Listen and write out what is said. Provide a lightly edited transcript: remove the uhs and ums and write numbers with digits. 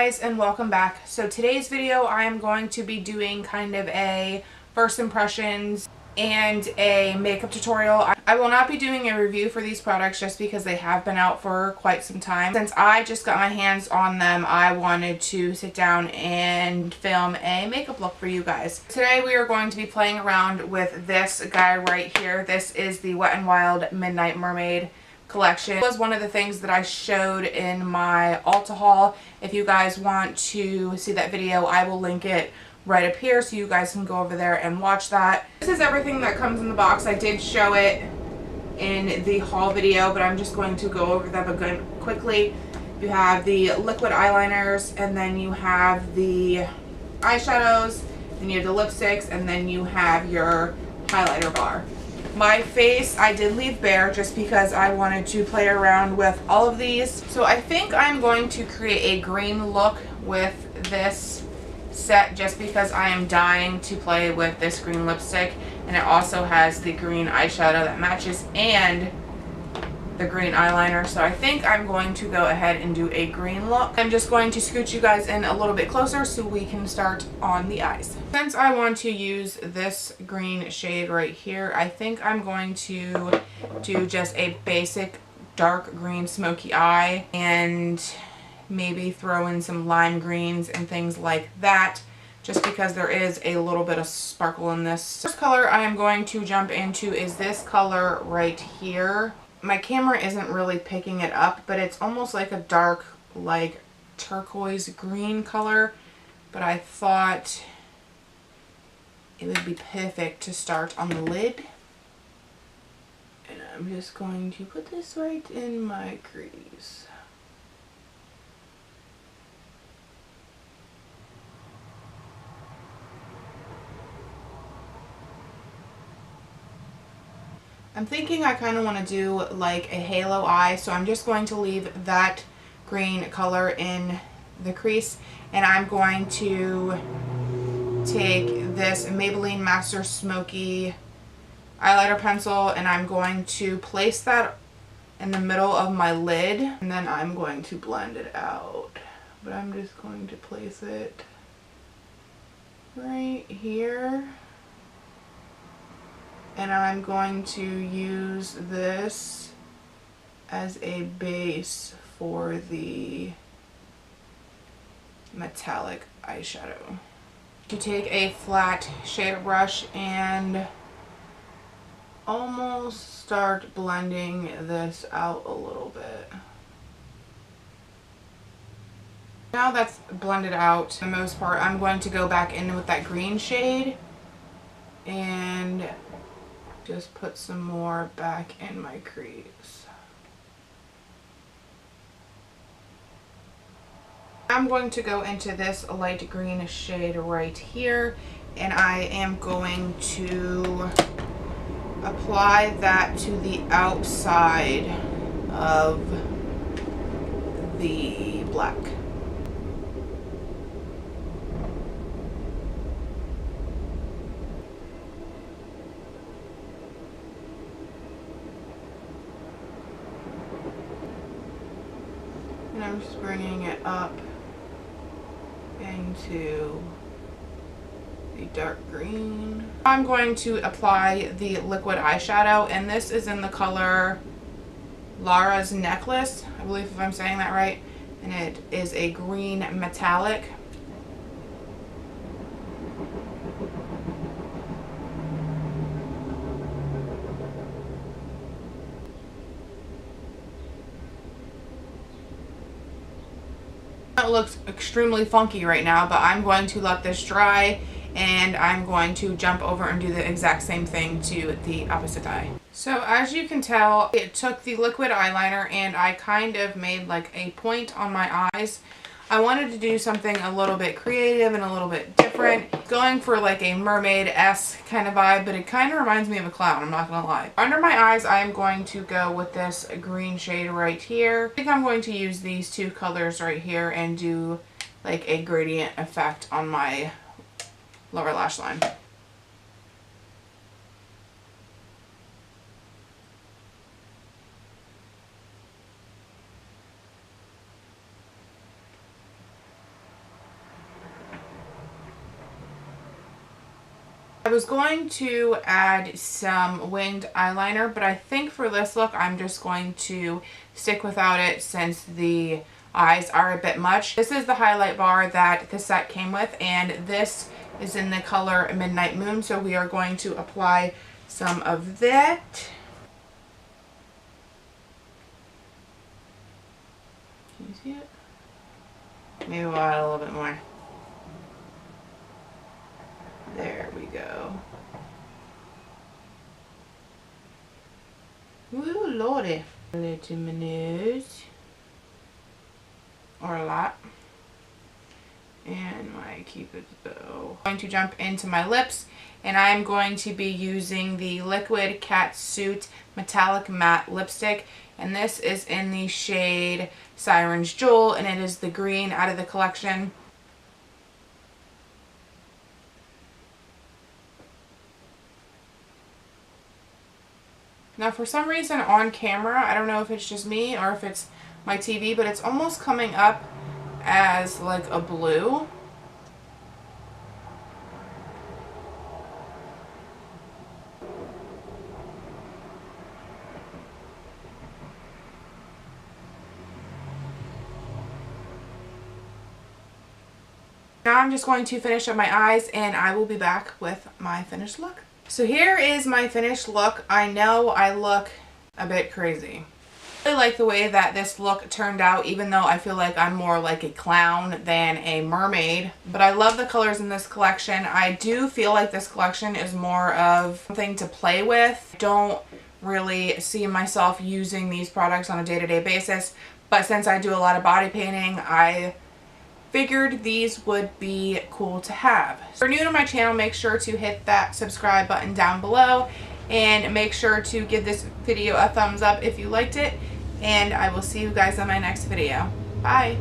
guys, and welcome back. So today's video I am going to be doing kind of a first impressions and a makeup tutorial. I will not be doing a review for these products just because they have been out for quite some time. Since I just got my hands on them, I wanted to sit down and film a makeup look for you guys. Today we are going to be playing around with this guy right here. This is the Wet n Wild Midnight Mermaid collection. It was one of the things that I showed in my Ulta haul. If you guys want to see that video, I will link it right up here so you guys can go over there and watch that. This is everything that comes in the box. I did show it in the haul video, but I'm just going to go over them again quickly. You have the liquid eyeliners, and then you have the eyeshadows, then you have the lipsticks, and then you have your highlighter bar. My face I did leave bare just because I wanted to play around with all of these. So I think I'm going to create a green look with this set just because I am dying to play with this green lipstick, and it also has the green eyeshadow that matches and the green eyeliner. So I think I'm going to go ahead and do a green look. I'm just going to scoot you guys in a little bit closer so we can start on the eyes. Since I want to use this green shade right here, I think I'm going to do just a basic dark green smoky eye and maybe throw in some lime greens and things like that, just because there is a little bit of sparkle in this. First color I am going to jump into is this color right here. My camera isn't really picking it up, but it's almost like a dark, like turquoise green color, but I thought it would be perfect to start on the lid. And I'm just going to put this right in my crease. I'm thinking I kind of want to do like a halo eye, so I'm just going to leave that green color in the crease, and I'm going to take this Maybelline Master Smoky eyeliner pencil and I'm going to place that in the middle of my lid, and then I'm going to blend it out. But I'm just going to place it right here. And I'm going to use this as a base for the metallic eyeshadow. To take a flat shader brush and almost start blending this out a little bit. Now that's blended out for the most part, I'm going to go back in with that green shade and just put some more back in my crease. I'm going to go into this light green shade right here, and I am going to apply that to the outside of the black. And I'm just bringing it up into the dark green. I'm going to apply the liquid eyeshadow, and this is in the color Lara's Necklace, I believe, if I'm saying that right, and it is a green metallic. It looks extremely funky right now, but I'm going to let this dry and I'm going to jump over and do the exact same thing to the opposite eye. So as you can tell, it took the liquid eyeliner and I kind of made like a point on my eyes. I wanted to do something a little bit creative and a little bit different, going for like a mermaid-esque kind of vibe, but it kind of reminds me of a clown, I'm not gonna lie. Under my eyes, I am going to go with this green shade right here. I think I'm going to use these two colors right here and do like a gradient effect on my lower lash line. I was going to add some winged eyeliner, but I think for this look I'm just going to stick without it since the eyes are a bit much. This is the highlight bar that the set came with, and this is in the color Midnight Moon, so we are going to apply some of that. Can you see it? Maybe we'll add a little bit more. There we go. Ooh, lordy. A little in my nose. Or a lot. And my Cupid's bow. I'm going to jump into my lips, and I'm going to be using the Liquid Cat Suit Metallic Matte Lipstick, and this is in the shade Siren's Jewel, and it is the green out of the collection. Now for some reason on camera, I don't know if it's just me or if it's my TV, but it's almost coming up as like a blue. Now I'm just going to finish up my eyes, and I will be back with my finished look. So here is my finished look. I know I look a bit crazy. I really like the way that this look turned out, even though I feel like I'm more like a clown than a mermaid. But I love the colors in this collection. I do feel like this collection is more of something to play with. I don't really see myself using these products on a day-to-day basis, but since I do a lot of body painting, I figured these would be cool to have. If you're new to my channel, make sure to hit that subscribe button down below, and make sure to give this video a thumbs up if you liked it, and I will see you guys on my next video. Bye!